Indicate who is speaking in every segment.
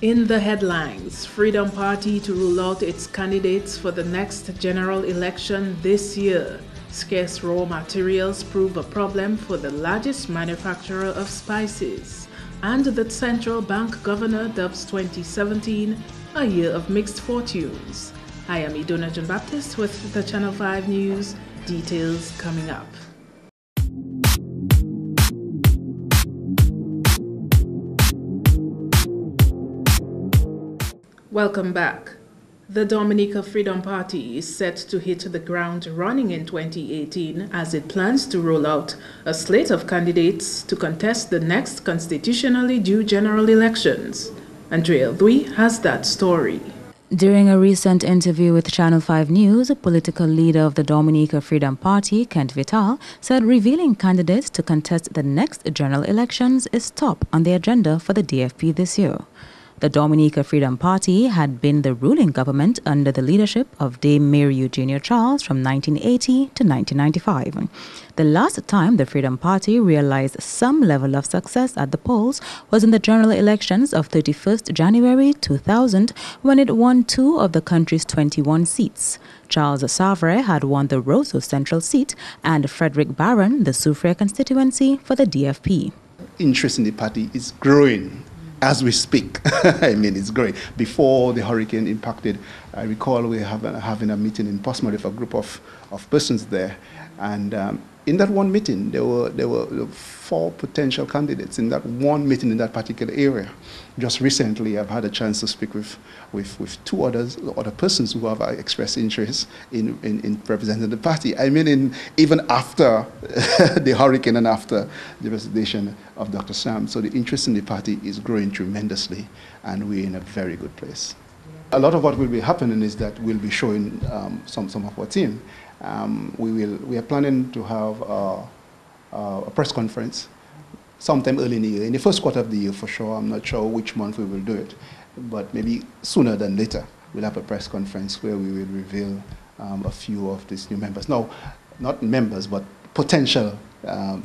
Speaker 1: In the headlines, Freedom Party to rule out its candidates for the next general election this year. Scarce raw materials prove a problem for the largest manufacturer of spices. And the central bank governor dubs 2017 a year of mixed fortunes. I am Dominica Freedom Party with the Channel 5 News. Details coming up. Welcome back. The Dominica Freedom Party is set to hit the ground running in 2018 as it plans to roll out a slate of candidates to contest the next constitutionally due general elections. Andrea Dwi has that story.
Speaker 2: During a recent interview with Channel 5 News, a political leader of the Dominica Freedom Party, Kent Vital, said revealing candidates to contest the next general elections is top on the agenda for the DFP this year. The Dominica Freedom Party had been the ruling government under the leadership of Dame Mary Eugenia Charles from 1980 to 1995. The last time the Freedom Party realized some level of success at the polls was in the general elections of 31st January 2000, when it won 2 of the country's 21 seats. Charles Savre had won the Roseau Central seat and Frederick Barron the Soufriere constituency for the DFP.
Speaker 3: Interest in the party is growing as we speak. I mean, it's growing. Before the hurricane impacted, I recall we having a meeting in Portsmouth with a group of persons there. And in that one meeting, there were 4 potential candidates in that one meeting in that particular area. Just recently, I've had a chance to speak with 2 other persons who have expressed interest in representing the party. I mean, even after the hurricane and after the resignation of Dr. Sam. So the interest in the party is growing tremendously, and we're in a very good place. A lot of what will be happening is that we'll be showing some of our team. We are planning to have a press conference sometime early in the year, in the first quarter of the year for sure. I'm not sure which month we will do it, but maybe sooner than later we'll have a press conference where we will reveal a few of these new members. No, not members, but potential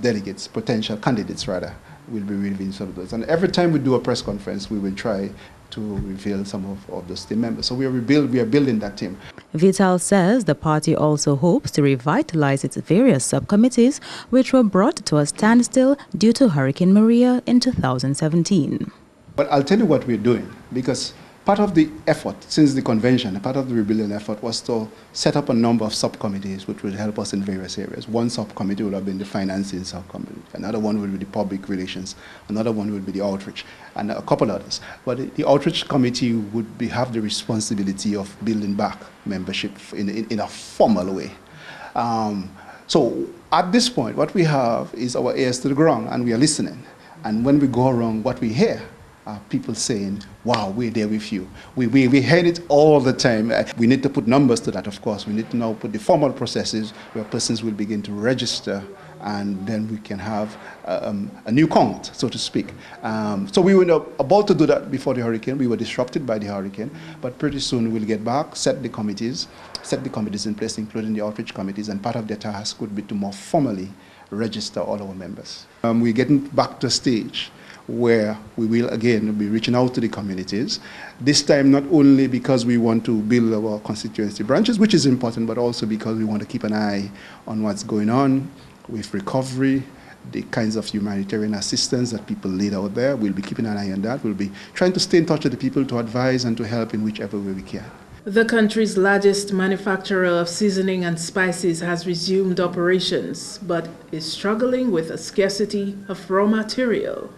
Speaker 3: delegates, potential candidates rather, will be revealing some of those. And every time we do a press conference, we will try to reveal some of those team members. So we are building that team.
Speaker 2: Vital says the party also hopes to revitalize its various subcommittees, which were brought to a standstill due to Hurricane Maria in 2017.
Speaker 3: But I'll tell you what we're doing, because part of the effort since the convention, part of the rebuilding effort was to set up a number of subcommittees which will help us in various areas. One subcommittee would have been the financing subcommittee, another one will be the public relations, another one will be the outreach, and a couple others. But the outreach committee would have the responsibility of building back membership in a formal way. So at this point, what we have is our ears to the ground, and we are listening. And when we go around, what we hear people saying, wow, we're there with you. We hear it all the time. We need to put numbers to that, of course. We need to now put the formal processes where persons will begin to register, and then we can have a new count, so to speak. So we were about to do that before the hurricane. We were disrupted by the hurricane, but pretty soon we'll get back, set the committees in place, including the outreach committees, and part of their task would be to more formally register all our members. We're getting back to a stage where we will again be reaching out to the communities, this time not only because we want to build our constituency branches, which is important, but also because we want to keep an eye on what's going on with recovery, the kinds of humanitarian assistance that people need out there. We'll be keeping an eye on that. We'll be trying to stay in touch with the people to advise and to help in whichever way we can.
Speaker 1: The country's largest manufacturer of seasoning and spices has resumed operations, but is struggling with a scarcity of raw material.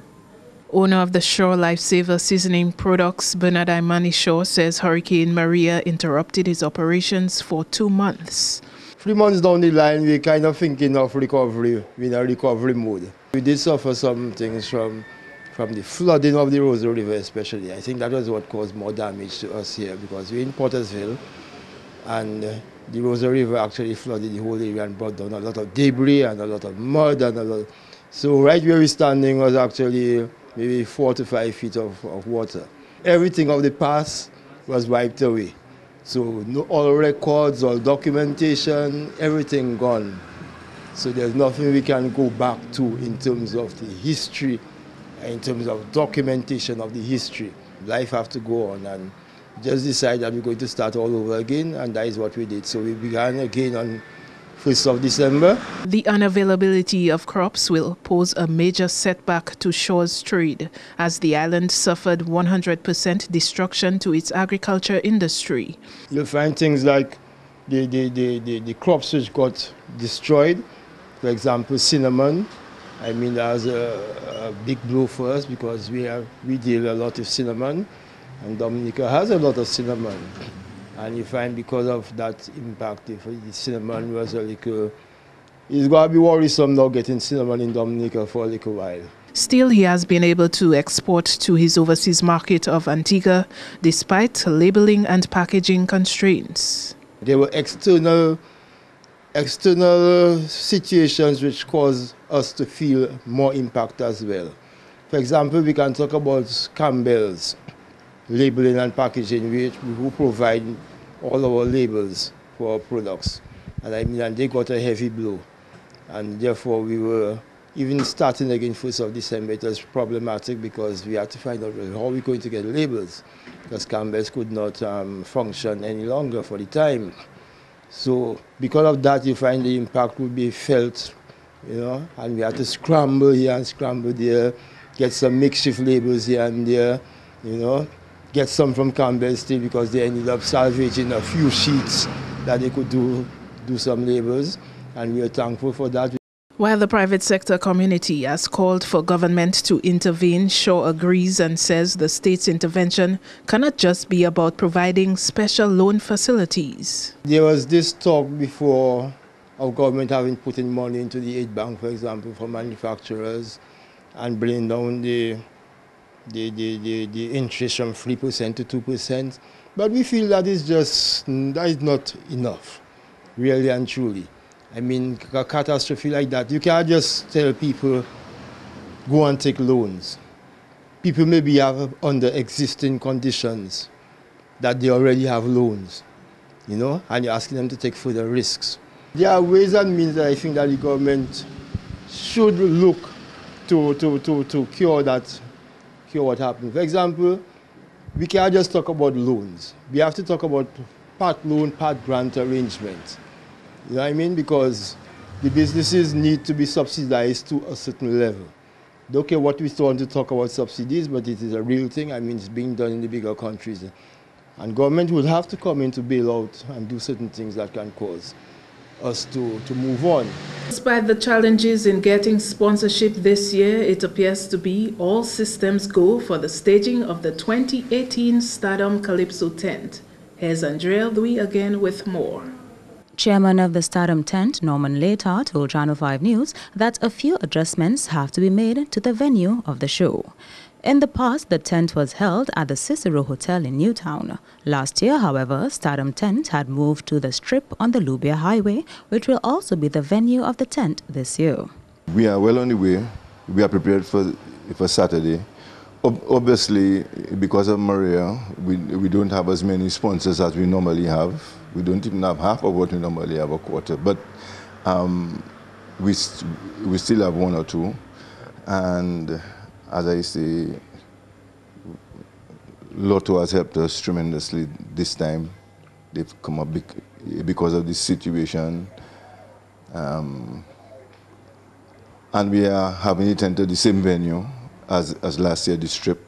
Speaker 1: Owner of the Shaw Lifesaver Seasoning Products, Bernard Imani Shaw, says Hurricane Maria interrupted his operations for 2 months.
Speaker 4: 3 months down the line, we're kind of thinking of recovery. We're in a recovery mode. We did suffer some things from the flooding of the Roseau River especially. I think that was what caused more damage to us here, because we're in Pottersville, and the Roseau River actually flooded the whole area and brought down a lot of debris and a lot of mud and a lot. So right where we're standing was actually maybe 4 to 5 feet of water. Everything of the past was wiped away. So all records, all documentation, everything gone. So there's nothing we can go back to in terms of the history in terms of documentation of the history. Life have to go on, and just decide that we're going to start all over again, and that is what we did. So we began again on 1st of December.
Speaker 1: The unavailability of crops will pose a major setback to Shore's trade, as the island suffered 100% destruction to its agriculture industry.
Speaker 4: You'll find things like the crops which got destroyed. For example, cinnamon. I mean, that was a big blow for us because we deal a lot with cinnamon, and Dominica has a lot of cinnamon. And you find because of that impact, if the cinnamon was a little, it's going to be worrisome now getting cinnamon in Dominica for a little while.
Speaker 1: Still, he has been able to export to his overseas market of Antigua despite labeling and packaging constraints.
Speaker 4: There were external situations which caused us to feel more impact as well. For example, we can talk about Campbell's labeling and packaging, who provide all our labels for our products. And I mean, and they got a heavy blow. And therefore we were, even starting again 1st of December, it was problematic because we had to find out how we're going to get labels, because Campbell's could not function any longer for the time. So because of that, you find the impact would be felt, you know, and we had to scramble here and scramble there, get some makeshift labels here and there, you know, get some from Campbell's still because they ended up salvaging a few sheets that they could do some labels, and we are thankful for that.
Speaker 1: While the private sector community has called for government to intervene, Shaw agrees and says the state's intervention cannot just be about providing special loan facilities.
Speaker 4: There was this talk before of government having put in money into the aid bank, for example, for manufacturers, and bringing down the interest from 3% to 2%. But we feel that that is not enough, really and truly. I mean, a catastrophe like that, you can't just tell people, go and take loans. People maybe have under existing conditions that they already have loans, you know, and you're asking them to take further risks. There are ways and means that I think that the government should look to cure what happened. For example, we can't just talk about loans. We have to talk about part loan, part grant arrangements. You know what I mean? Because the businesses need to be subsidized to a certain level. Don't care what we want to talk about subsidies, but it is a real thing. I mean, it's being done in the bigger countries. And government would have to come in to bail out and do certain things that can cause us to move on.
Speaker 1: Despite the challenges in getting sponsorship this year, it appears to be all systems go for the staging of the 2018 Stardom Calypso tent. Here's Andrea Louis again with more.
Speaker 2: Chairman of the Stardom tent, Norman Later, told Channel 5 News that a few adjustments have to be made to the venue of the show. In the past, the tent was held at the Cicero Hotel in Newtown. Last year, however, Stardom tent had moved to the Strip on the Lubia Highway, which will also be the venue of the tent this year.
Speaker 5: We are well on the way. We are prepared for Saturday. Obviously, because of Maria, we don't have as many sponsors as we normally have. We don't even have half of what we normally have, a quarter. But we still have one or two. And as I say, Lotto has helped us tremendously this time. They've come up because of this situation. And we are having it enter the same venue as last year, the Strip.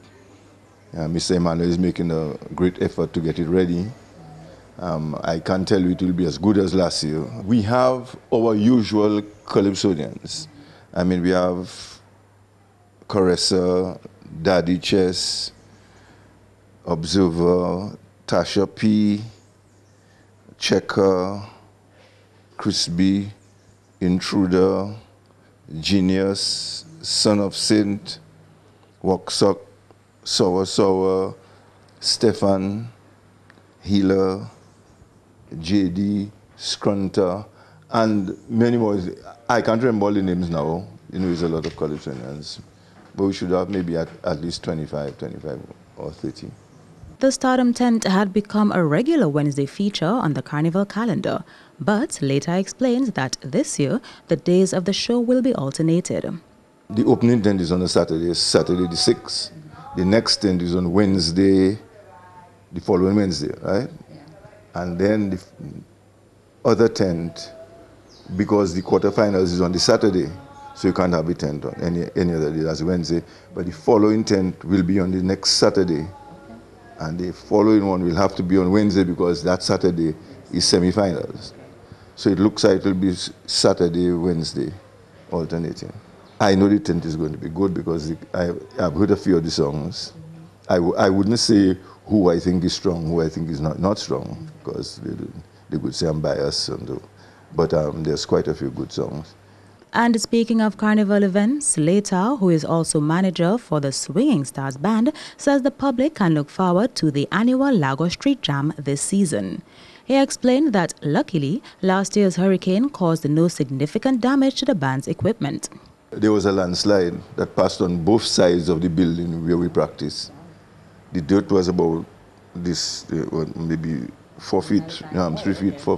Speaker 5: Mr. Emmanuel is making a great effort to get it ready. I can't tell you it will be as good as last year. We have our usual calypsonians. I mean, we have Caressa, Daddy Chess, Observer, Tasha P, Checker, Chris B, Intruder, Genius, Son of Saint, Walksock, Sour, Stefan, Healer, JD, Scrunter, and many more. I can't remember all the names now. You know, there's a lot of calypsonians. But we should have maybe at least 25 or 30.
Speaker 2: The Stardom tent had become a regular Wednesday feature on the Carnival calendar, but later explains that this year the days of the show will be alternated.
Speaker 5: The opening tent is on a Saturday, Saturday the 6th. The next tent is on Wednesday, the following Wednesday, right? And then the other tent, because the quarterfinals is on the Saturday, so you can't have a tent on any other day, that's Wednesday. But the following tent will be on the next Saturday. And the following one will have to be on Wednesday because that Saturday is semifinals. So it looks like it will be Saturday, Wednesday, alternating. I know the tent is going to be good because I've heard a few of the songs. I wouldn't say who I think is strong, who I think is not strong, because they would say I'm biased, but there's quite a few good songs.
Speaker 2: And speaking of Carnival events, Leta, who is also manager for the Swinging Stars Band, says the public can look forward to the annual Lagos Street Jam this season. He explained that, luckily, last year's hurricane caused no significant damage to the band's equipment.
Speaker 5: There was a landslide that passed on both sides of the building where we practice. The dirt was about this, maybe 4 feet, 3 feet, 4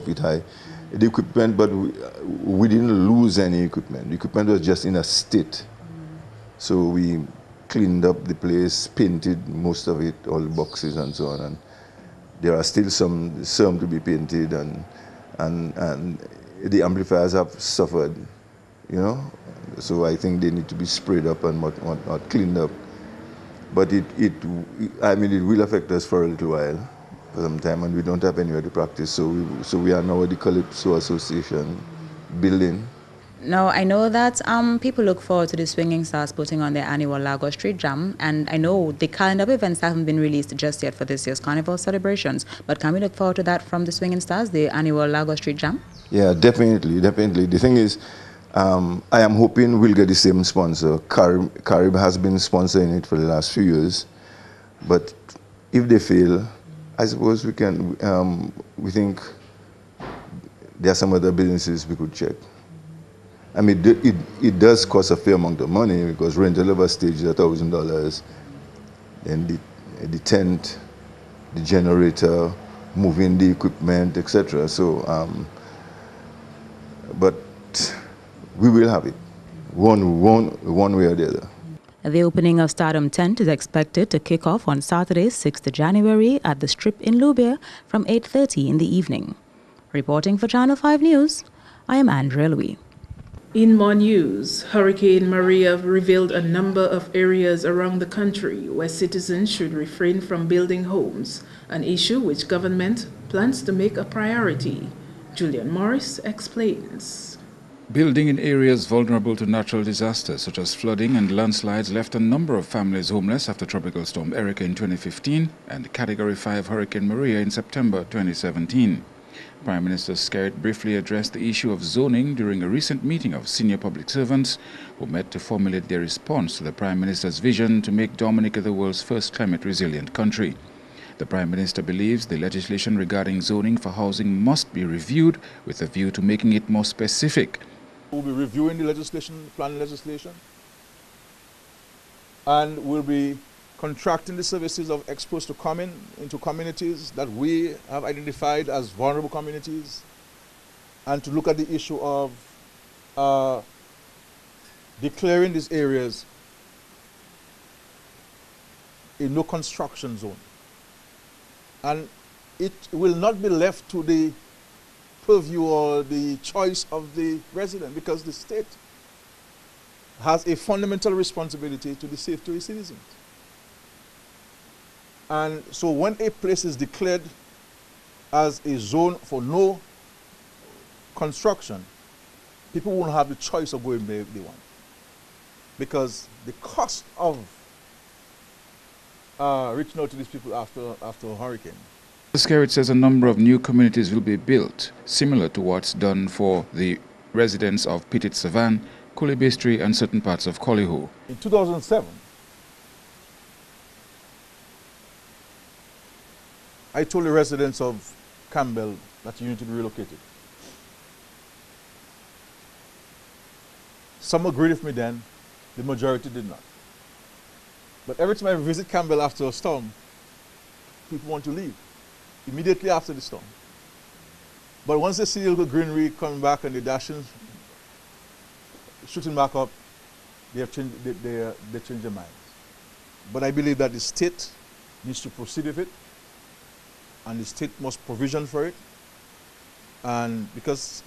Speaker 5: feet high. The equipment, but we didn't lose any equipment. The equipment was just in a state. So we cleaned up the place, painted most of it, all the boxes and so on. And there are still some to be painted, and the amplifiers have suffered, you know. So I think they need to be sprayed up and not cleaned up. But it will affect us for a little while, for some time, and we don't have anywhere to practice. So we are now at the Calypso Association building.
Speaker 2: Now, I know that people look forward to the Swinging Stars putting on their annual Lagos Street Jam, and I know the calendar of events haven't been released just yet for this year's Carnival celebrations, but can we look forward to that from the Swinging Stars, the annual Lagos Street Jam?
Speaker 5: Yeah, definitely. The thing is, I am hoping we'll get the same sponsor. Carib has been sponsoring it for the last few years, but if they fail, I suppose we can. We think there are some other businesses we could check. I mean, it does cost a fair amount of money because rental of a stage is $1,000, then the tent, the generator, moving the equipment, etc. So, but we will have it, one way or the other.
Speaker 2: The opening of Stardom Tent is expected to kick off on Saturday, 6th January at the Strip in Lubia from 8:30 in the evening. Reporting for Channel 5 News, I am Andrea Louis.
Speaker 1: In more news, Hurricane Maria revealed a number of areas around the country where citizens should refrain from building homes, an issue which government plans to make a priority. Julian Morris explains.
Speaker 6: Building in areas vulnerable to natural disasters such as flooding and landslides left a number of families homeless after Tropical Storm Erika in 2015 and Category 5 Hurricane Maria in September 2017. Prime Minister Skerrit briefly addressed the issue of zoning during a recent meeting of senior public servants who met to formulate their response to the Prime Minister's vision to make Dominica the world's first climate-resilient country. The Prime Minister believes the legislation regarding zoning for housing must be reviewed with a view to making it more specific.
Speaker 7: We'll be reviewing the legislation, planning legislation, and we'll be contracting the services of experts to come into communities that we have identified as vulnerable communities, and to look at the issue of declaring these areas a no construction zone. And it will not be left to the purview or the choice of the resident, because the state has a fundamental responsibility to the safety of its citizens. And so when a place is declared as a zone for no construction, people won't have the choice of going where they want, because the cost of reaching out to these people after a hurricane.
Speaker 6: Skerrit says a number of new communities will be built, similar to what's done for the residents of Petit Savan, Kulibistri and certain parts of Koliho.
Speaker 7: In 2007, I told the residents of Campbell that you need to be relocated. Some agreed with me then, the majority did not. But every time I visit Campbell after a storm, people want to leave immediately after the storm. But once they see the little greenery coming back and the dashing, shooting back up, they changed their minds. But I believe that the state needs to proceed with it, and the state must provision for it. And because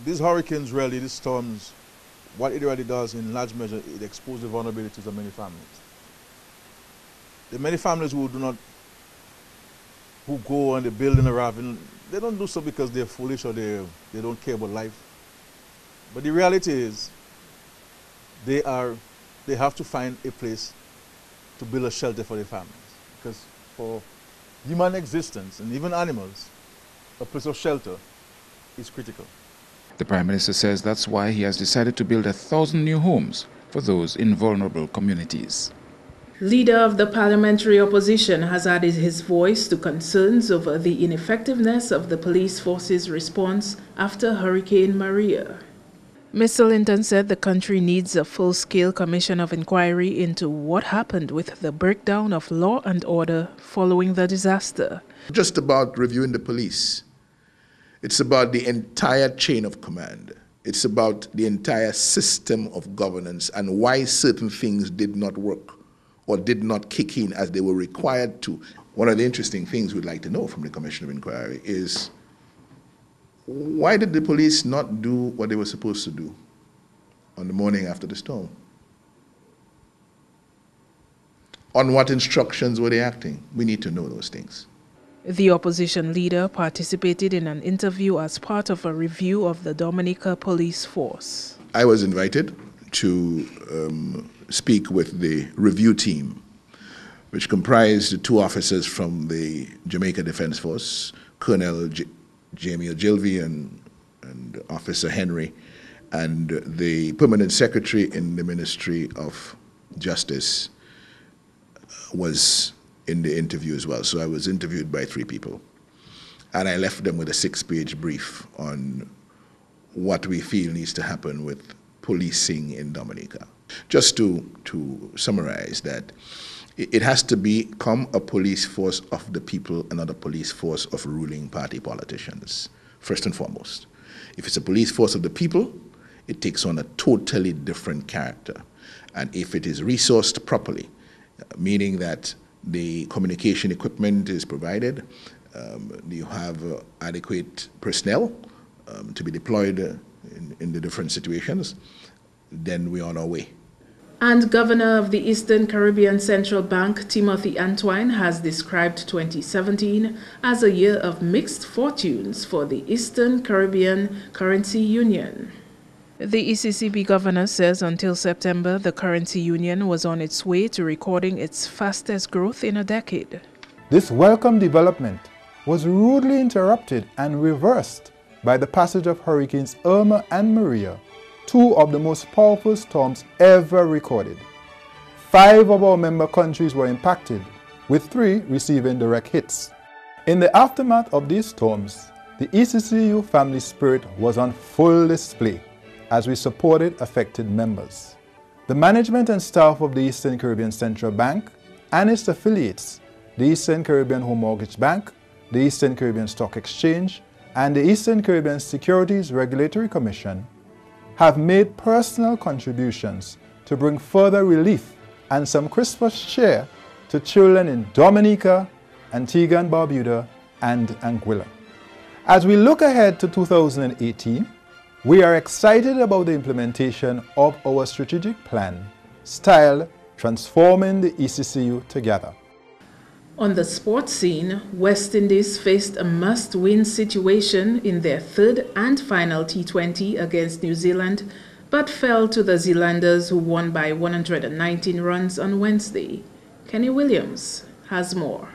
Speaker 7: these hurricanes really, these storms, what it really does in large measure, it exposes the vulnerabilities of many families. The many families who go and they build in a ravine, they don't do so because they're foolish or they don't care about life. But the reality is, they have to find a place to build a shelter for their families. Because for human existence and even animals, a place of shelter is critical.
Speaker 6: The Prime Minister says that's why he has decided to build 1,000 new homes for those in vulnerable communities.
Speaker 1: Leader of the parliamentary opposition has added his voice to concerns over the ineffectiveness of the police force's response after Hurricane Maria. Mr. Linton said the country needs a full-scale commission of inquiry into what happened with the breakdown of law and order following the disaster.
Speaker 8: Just about reviewing the police. It's about the entire chain of command. It's about the entire system of governance and why certain things did not work or did not kick in as they were required to. One of the interesting things we'd like to know from the Commission of Inquiry is, why did the police not do what they were supposed to do on the morning after the storm? On what instructions were they acting? We need to know those things.
Speaker 1: The opposition leader participated in an interview as part of a review of the Dominica police force.
Speaker 8: I was invited to speak with the review team, which comprised 2 officers from the Jamaica Defense Force, Colonel Jamie Ogilvie and Officer Henry, and the permanent secretary in the Ministry of Justice was in the interview as well. So I was interviewed by 3 people. And I left them with a 6-page brief on what we feel needs to happen with policing in Dominica. Just to summarize that, it has to become a police force of the people and not a police force of ruling party politicians, first and foremost. If it's a police force of the people, it takes on a totally different character. And if it is resourced properly, meaning that the communication equipment is provided, you have adequate personnel to be deployed in the different situations, then we're on our way.
Speaker 1: And Governor of the Eastern Caribbean Central Bank, Timothy Antoine, has described 2017 as a year of mixed fortunes for the Eastern Caribbean Currency Union. The ECCB governor says until September, the currency union was on its way to recording its fastest growth in a decade.
Speaker 9: This welcome development was rudely interrupted and reversed by the passage of Hurricanes Irma and Maria, 2 of the most powerful storms ever recorded. 5 of our member countries were impacted, with 3 receiving direct hits. In the aftermath of these storms, the ECCU family spirit was on full display as we supported affected members. The management and staff of the Eastern Caribbean Central Bank and its affiliates, the Eastern Caribbean Home Mortgage Bank, the Eastern Caribbean Stock Exchange, and the Eastern Caribbean Securities Regulatory Commission, have made personal contributions to bring further relief and some Christmas cheer to children in Dominica, Antigua and Barbuda, and Anguilla. As we look ahead to 2018, we are excited about the implementation of our strategic plan, styled Transforming the ECCU Together.
Speaker 1: On the sports scene, West Indies faced a must-win situation in their 3rd and final T20 against New Zealand, but fell to the Zealanders, who won by 119 runs on Wednesday. Kenny Williams has more.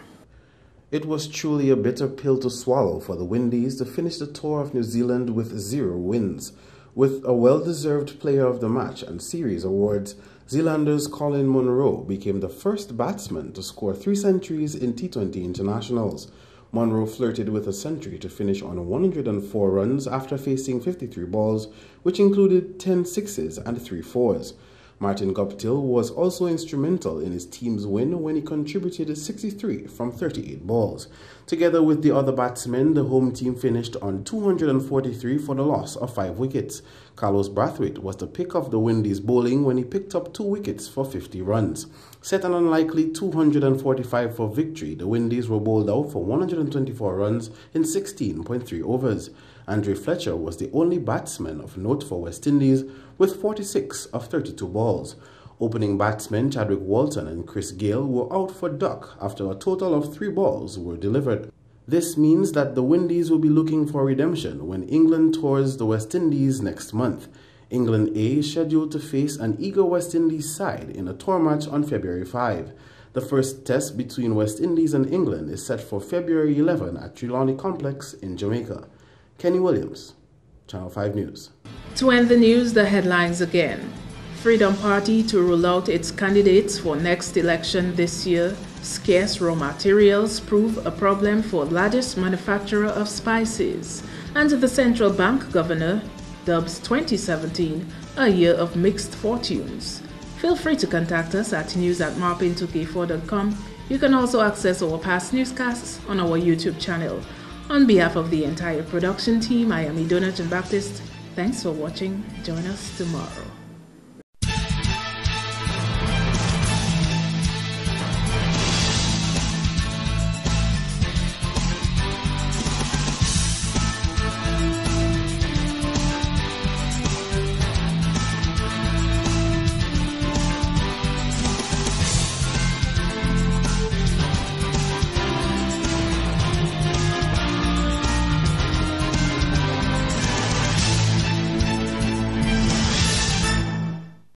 Speaker 10: It was truly a bitter pill to swallow for the Windies to finish the tour of New Zealand with 0 wins. With a well-deserved player of the match and series awards, Zealanders Colin Munro became the first batsman to score 3 centuries in T20 internationals. Munro flirted with a century to finish on 104 runs after facing 53 balls, which included 10 sixes and 3 fours. Martin Guptill was also instrumental in his team's win when he contributed 63 from 38 balls. Together with the other batsmen, the home team finished on 243 for the loss of 5 wickets. Carlos Brathwaite was the pick of the Windies bowling when he picked up 2 wickets for 50 runs. Set an unlikely 245 for victory, the Windies were bowled out for 124 runs in 16.3 overs. Andre Fletcher was the only batsman of note for West Indies with 46 of 32 balls. Opening batsmen Chadwick Walton and Chris Gale were out for duck after a total of 3 balls were delivered. This means that the Windies will be looking for redemption when England tours the West Indies next month. England A is scheduled to face an eager West Indies side in a tour match on February 5. The first test between West Indies and England is set for February 11 at Trelawney Complex in Jamaica. Kenny Williams, Channel 5 News.
Speaker 1: To end the news, the headlines again. Freedom Party to rule out its candidates for next election this year. Scarce raw materials prove a problem for largest manufacturer of spices. And the central bank governor dubs 2017 a year of mixed fortunes. Feel free to contact us at news@MarpinNews3rdJan2k18. You can also access our past newscasts on our YouTube channel. On behalf of the entire production team, I am Idona Jean Baptiste. Thanks for watching. Join us tomorrow.